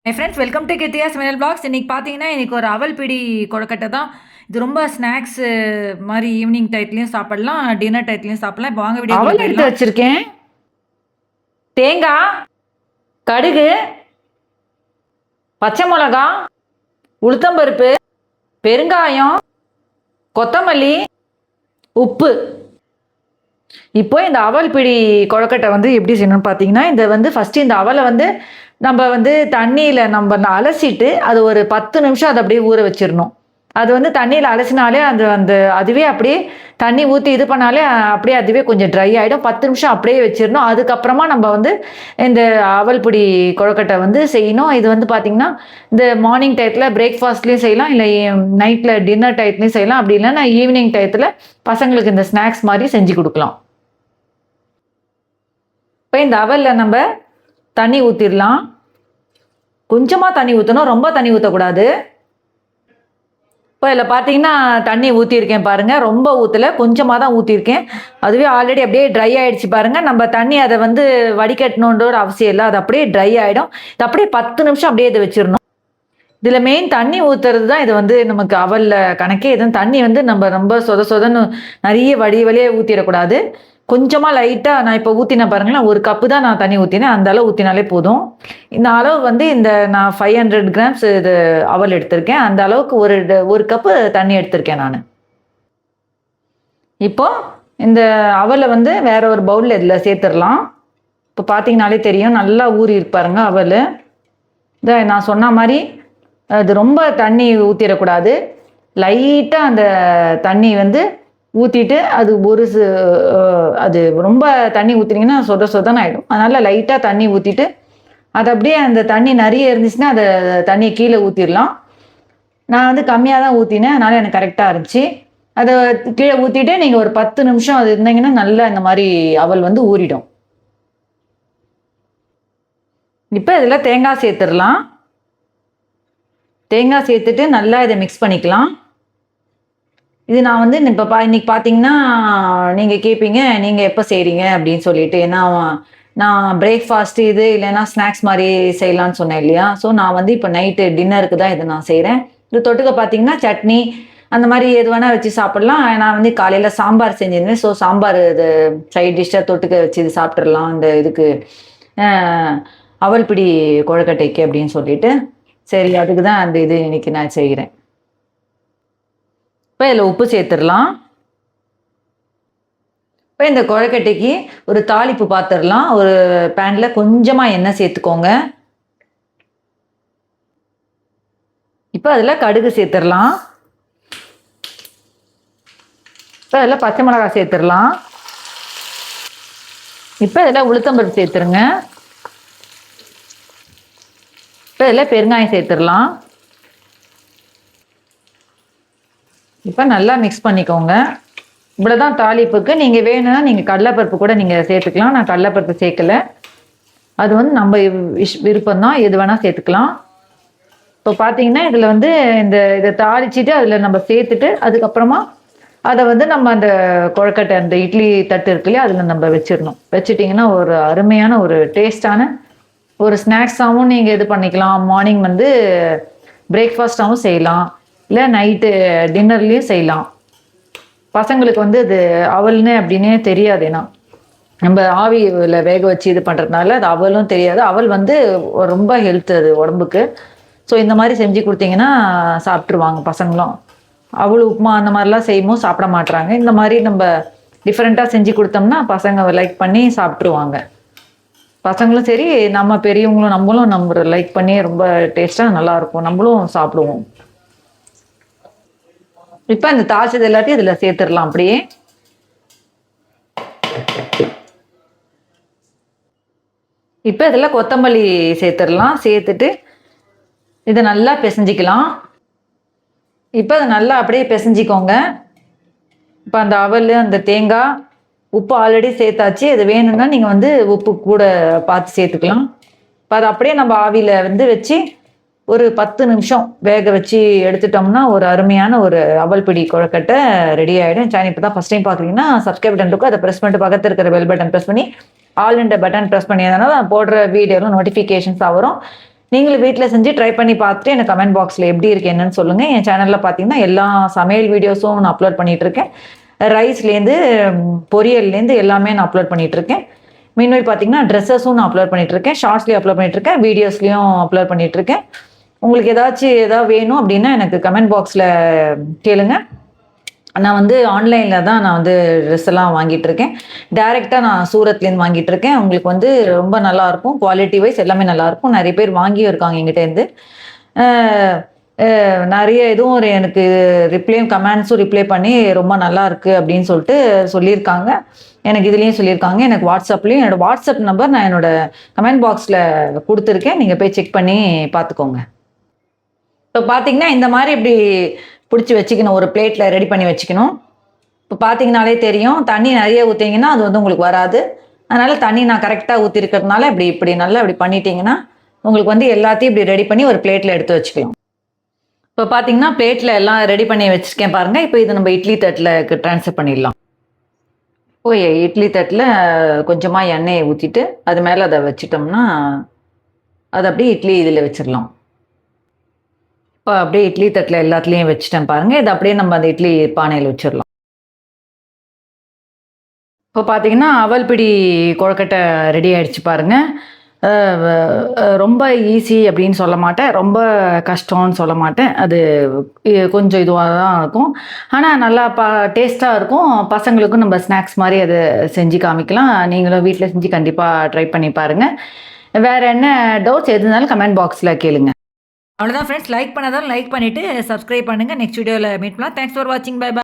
My friends welcome to Kithiya சமையல் blocks. இன்றைக்கி பார்த்தீங்கன்னா இன்றைக்கி ஒரு அவல் பிடி கொழுக்கட்டை தான். இது ரொம்ப ஸ்நாக்ஸு மாதிரி ஈவினிங் டயத்துலையும் சாப்பிடலாம், டின்னர் டயத்துலையும் சாப்பிடலாம். இப்போ வாங்க வீடியோ அவல் எடுத்து வச்சுருக்கேன். தேங்காய், கடுகு, பச்சை மிளகா, உளுத்தம்பருப்பு, பெருங்காயம், கொத்தமல்லி, உப்பு. இப்போ இந்த அவல் பிடி கொழுக்கட்டை வந்து எப்படி செய்யணும்னு பார்த்தீங்கன்னா, ஃபஸ்ட்டு இந்த அவலை நம்ம தண்ணியில் நம்ம அலசிட்டு அது ஒரு 10 நிமிஷம் அதை அப்படியே ஊற வச்சிடணும். அது தண்ணியில் அலசினாலே அதுவே அப்படியே தண்ணி ஊற்றி இது பண்ணாலே அப்படியே அதுவே கொஞ்சம் ட்ரை ஆகிடும். 10 நிமிஷம் அப்படியே வச்சிடணும். அதுக்கப்புறமா நம்ம இந்த அவல் பிடி கொழுக்கட்டை செய்யணும். இது பார்த்திங்கன்னா இந்த மார்னிங் டயத்தில் பிரேக்ஃபாஸ்ட்லேயும் செய்யலாம், இல்லை நைட்டில் டின்னர் டயத்துலையும் செய்யலாம். அப்படி இல்லைன்னா ஈவினிங் டயத்தில் பசங்களுக்கு இந்த ஸ்நாக்ஸ் மாதிரி செஞ்சு கொடுக்கலாம். இப்போ இந்த அவலில் நம்ம தண்ணி ஊற்றிடலாம். கொஞ்சமாக தண்ணி ஊற்றணும், ரொம்ப தண்ணி ஊற்றக்கூடாது. இப்போ இதில் பார்த்தீங்கன்னா தண்ணி ஊற்றிருக்கேன் பாருங்கள், ரொம்ப ஊற்றலை, கொஞ்சமாக தான் ஊற்றிருக்கேன். அதுவே ஆல்ரெடி அப்படியே ட்ரை ஆகிடுச்சு பாருங்கள். நம்ம தண்ணி அதை வடிகட்டணுன்ற ஒரு அவசியம் இல்லை, அது அப்படியே ட்ரை ஆகிடும். இது அப்படியே 10 நிமிஷம் அப்படியே இதை வச்சிடணும். இதில் மெயின் தண்ணி ஊற்றுறது தான் இது நமக்கு அவலில் கணக்கே. எதுவும் தண்ணி நம்ம ரொம்ப சொதன்னு நிறைய வழியே ஊற்றிடக்கூடாது. கொஞ்சமாக லைட்டாக நான் இப்போ ஊற்றினேன் பாருங்களேன், ஒரு கப்பு தான் நான் தண்ணி ஊற்றினேன், அந்த அளவு ஊற்றினாலே போதும். இந்த அளவு நான் 500 கிராம்ஸ் இது அவல் எடுத்திருக்கேன், அந்த அளவுக்கு ஒரு கப்பு தண்ணி எடுத்திருக்கேன் நான். இப்போ இந்த அவலை வேற ஒரு பவுலில் இதில் சேர்த்துடலாம். இப்போ பார்த்தீங்கனாலே தெரியும், நல்லா ஊறி இருப்பாருங்க அவல். நான் சொன்ன மாதிரி அது ரொம்ப தண்ணி ஊற்றிடக்கூடாது. லைட்டாக அந்த தண்ணி ஊற்றிட்டு அது ரொம்ப தண்ணி ஊற்றினீங்கன்னா சொதன்னு ஆகிடும். அதனால் லைட்டாக தண்ணி ஊற்றிட்டு அது அப்படியே அந்த தண்ணி நிறைய இருந்துச்சுன்னா அதை தண்ணியை கீழே ஊற்றிடலாம். நான் கம்மியாக தான் ஊற்றினேன், அதனால் எனக்கு கரெக்டாக இருந்துச்சு. அதை கீழே ஊற்றிட்டு நீங்கள் ஒரு 10 நிமிஷம் அது இருந்தீங்கன்னா நல்லா இந்த மாதிரி அவல் ஊறிடும். இப்போ இதில் தேங்காய் சேர்த்துடலாம். தேங்காய் சேர்த்துட்டு நல்லா இதை மிக்ஸ் பண்ணிக்கலாம். இது நான் இப்போ இன்னைக்கு பார்த்தீங்கன்னா நீங்கள் கேட்பீங்க, நீங்கள் எப்போ செய்கிறீங்க அப்படின்னு சொல்லிட்டு. ஏன்னா நான் பிரேக்ஃபாஸ்ட்டு இது இல்லைன்னா ஸ்நாக்ஸ் மாதிரி செய்யலான்னு சொன்னேன் இல்லையா. ஸோ நான் இப்போ நைட்டு டின்னருக்கு தான் இதை நான் செய்கிறேன். இது தொட்டுக்க பார்த்தீங்கன்னா சட்னி அந்த மாதிரி எது வேணால் வச்சு சாப்பிட்லாம். நான் காலையில் சாம்பார் செஞ்சிருந்தேன். ஸோ சாம்பார் இது சைட் டிஷ்ஷாக தொட்டுக்க வச்சு இது சாப்பிட்றலாம் இந்த இதுக்கு அவல் பிடி கொழுக்கட்டைக்கு அப்படின்னு சொல்லிட்டு. சரி, அதுக்கு தான் அந்த இது இன்னைக்கு நான் செய்கிறேன். இப்போ இதில் உப்பு சேர்த்துடலாம். இப்போ இந்த கொழுக்கட்டைக்கு ஒரு தாளிப்பு பார்த்துடலாம். ஒரு பேனில் கொஞ்சமாக எண்ணெய் சேர்த்துக்கோங்க. இப்போ அதில் கடுகு சேர்த்துடலாம். இப்போ அதில் பச்சை மிளகாய் சேர்த்துடலாம். இப்போ இதில் உளுத்தம்பருப்பு சேர்த்துருங்க. இப்போ இதில் பெருங்காயம் சேர்த்துடலாம். இப்போ நல்லா மிக்ஸ் பண்ணிக்கோங்க. இவ்வளோதான் தாளிப்புக்கு. நீங்கள் வேணும்னா நீங்கள் கடலைப்பருப்பு கூட நீங்கள் சேர்த்துக்கலாம். நான் கடலைப்பருப்பு சேர்க்கலை. அது நம்ம விருப்பம்தான், எது வேணால் சேர்த்துக்கலாம். இப்போ பார்த்தீங்கன்னா இதில் இதை தாளிச்சிட்டு அதில் நம்ம சேர்த்துட்டு அதுக்கப்புறமா அதை நம்ம அந்த கொழுக்கட்டை அந்த இட்லி தட்டு இருக்கு இல்லையா, அதில் நம்ம வச்சிடணும். வச்சுட்டிங்கன்னா ஒரு அருமையான ஒரு டேஸ்டான ஒரு ஸ்நாக்ஸாகவும் நீங்கள் இது பண்ணிக்கலாம். மார்னிங் பிரேக்ஃபாஸ்ட்டாகவும் செய்யலாம், இல்லை நைட்டு டின்னர்லேயும் செய்யலாம். பசங்களுக்கு அது அவல்னு அப்படின்னே தெரியாது. ஏன்னா நம்ம ஆவியில் வேக வச்சு இது பண்ணுறதுனால அது அவலும் தெரியாது. அவல் ரொம்ப ஹெல்த் அது உடம்புக்கு. ஸோ இந்த மாதிரி செஞ்சு கொடுத்தீங்கன்னா சாப்பிட்ருவாங்க பசங்களும். அவள் உப்புமா அந்த மாதிரிலாம் செய்யும்போது சாப்பிட மாட்டுறாங்க. இந்த மாதிரி நம்ம டிஃப்ரெண்ட்டாக செஞ்சு கொடுத்தோம்னா பசங்க லைக் பண்ணி சாப்பிட்ருவாங்க. பசங்களும் சரி, நம்ம பெரியவங்களும் நம்மளும் நம்ம லைக் பண்ணி ரொம்ப டேஸ்ட்டாக நல்லாயிருக்கும், நம்மளும் சாப்பிடுவோம். இப்போ இந்த தாளிச்சது எல்லாத்தையும் இதில் சேர்த்துடலாம். அப்படியே இப்போ இதில் கொத்தமல்லி சேர்த்துடலாம். சேர்த்துட்டு இதை நல்லா பிசைஞ்சிக்கலாம். இப்போ அதை நல்லா அப்படியே பிசைஞ்சிக்கோங்க. இப்போ அந்த அவல் அந்த தேங்காய் உப்பு ஆல்ரெடி சேர்த்தாச்சு. அது வேணும்னா நீங்கள் உப்பு கூட பார்த்து சேர்த்துக்கலாம். இப்போ அதை அப்படியே நம்ம ஆவியில் வச்சு ஒரு 10 நிமிஷம் வேக வச்சு எடுத்துட்டோம்னா ஒரு அருமையான ஒரு அவல் பிடி கொழுக்கட்டை ரெடி ஆகிடும். சேனல் இப்போ தான் ஃபஸ்ட் டைம் பார்க்குறீங்கன்னா சப்ஸ்கிரைப் பட்டன் இருக்கும், அதை ப்ரெஸ் பண்ணிட்டு பக்கத்தில் இருக்கிற பெல் பட்டன் ப்ரெஸ் பண்ணி ஆல் இன் பட்டன் ப்ரெஸ் பண்ணியதுனால நான் போடுற வீடியோவில் நோட்டிஃபிகேஷன்ஸாக வரும். நீங்களும் வீட்டில் செஞ்சு ட்ரை பண்ணி பார்த்துட்டு எனக்கு கமெண்ட் பாக்ஸில் எப்படி இருக்கு என்னன்னு சொல்லுங்கள். என் சேனலில் பார்த்தீங்கன்னா எல்லா சமையல் வீடியோஸும் நான் அப்லோட் பண்ணிகிட்ருக்கேன். ரைஸ்லேருந்து பொரியல்லேருந்து எல்லாமே நான் அப்லோட் பண்ணிகிட்ருக்கேன். மீன்வெல் பார்த்தீங்கன்னா ட்ரெஸ்ஸஸும் நான் அப்லோட் பண்ணிகிட்ருக்கேன், ஷார்ட்ஸ்லேயும் அப்லோட் பண்ணிகிட்ருக்கேன், வீடியோஸ்லேயும் அப்லோட் பண்ணிகிட்ருக்கேன். உங்களுக்கு ஏதாவது வேணும் அப்படின்னா எனக்கு கமெண்ட் பாக்ஸில் கேளுங்க. நான் வந்து ஆன்லைனில் தான் நான் வந்து ட்ரெஸ் எல்லாம் வாங்கிட்டு இருக்கேன். டைரெக்டாக நான் சூரத்லேருந்து வாங்கிட்டு இருக்கேன். உங்களுக்கு வந்து ரொம்ப நல்லாயிருக்கும், குவாலிட்டி வைஸ் எல்லாமே நல்லாயிருக்கும். நிறைய பேர் வாங்கியும் இருக்காங்க எங்கிட்டேருந்து. நிறைய இதுவும் எனக்கு கமெண்ட்ஸும் ரிப்ளை பண்ணி ரொம்ப நல்லா இருக்குது அப்படின்னு சொல்லிட்டு சொல்லியிருக்காங்க. எனக்கு இதுலேயும் சொல்லியிருக்காங்க. எனக்கு வாட்ஸ்அப்லேயும் என்னோடய வாட்ஸ்அப் நம்பர் நான் என்னோடய கமெண்ட் பாக்ஸில் கொடுத்துருக்கேன். நீங்கள் போய் செக் பண்ணி பார்த்துக்கோங்க. இப்போ பார்த்தீங்கன்னா இந்த மாதிரி இப்படி பிடிச்சி வச்சுக்கணும், ஒரு பிளேட்டில் ரெடி பண்ணி வச்சுக்கணும். இப்போ பார்த்தீங்கனாலே தெரியும், தண்ணி நிறைய ஊற்றிங்கன்னா அது வந்து உங்களுக்கு வராது. அதனால் தண்ணி நான் கரெக்டாக ஊற்றிருக்கிறதுனால இப்படி நல்லா இப்படி பண்ணிட்டீங்கன்னா உங்களுக்கு வந்து எல்லாத்தையும் இப்படி ரெடி பண்ணி ஒரு பிளேட்டில் எடுத்து வச்சுக்கலாம். இப்போ பார்த்தீங்கன்னா பிளேட்டில் எல்லாம் ரெடி பண்ணி வச்சுருக்கேன் பாருங்கள். இப்போ இது நம்ம இட்லி தட்டில் ட்ரான்ஸ்ஃபர் பண்ணிடலாம். இப்போ இட்லி தட்டில் கொஞ்சமாக எண்ணெயை ஊற்றிட்டு அது மேலே அதை வச்சிட்டோம்னா அதை அப்படியே இட்லி இதில் வச்சிடலாம். இப்போ அப்படியே இட்லி தட்டில் எல்லாத்துலேயும் வச்சுட்டேன் பாருங்கள். இது அப்படியே நம்ம அந்த இட்லி பானையில் வச்சிடலாம். இப்போ பார்த்தீங்கன்னா அவல் பிடி கொழுக்கட்டை ரெடி ஆகிடுச்சு பாருங்கள். ரொம்ப ஈஸி அப்படின்னு சொல்ல மாட்டேன், ரொம்ப கஷ்டம்னு சொல்ல மாட்டேன். அது கொஞ்சம் இதுவாக தான் இருக்கும், ஆனால் நல்லா டேஸ்ட்டாக இருக்கும். பசங்களுக்கும் நம்ம ஸ்நாக்ஸ் மாதிரி அதை செஞ்சு காமிக்கலாம். நீங்களும் வீட்டில் செஞ்சு கண்டிப்பாக ட்ரை பண்ணி பாருங்கள். வேறு என்ன டவுட்ஸ் எதுனாலும் கமெண்ட் பாக்ஸில் கேளுங்க. அவ்வளோதான் ஃப்ரெண்ட்ஸ், லைக் பண்ணாதான் லைக் பண்ணிவிட்டு சப்ஸ்கிரைப் பண்ணுங்கள். நெக்ஸ்ட் வீடியோவில் மீட் பண்ணலாம். தேங்க்ஸ் ஃபார் வாட்சிங். Bye by.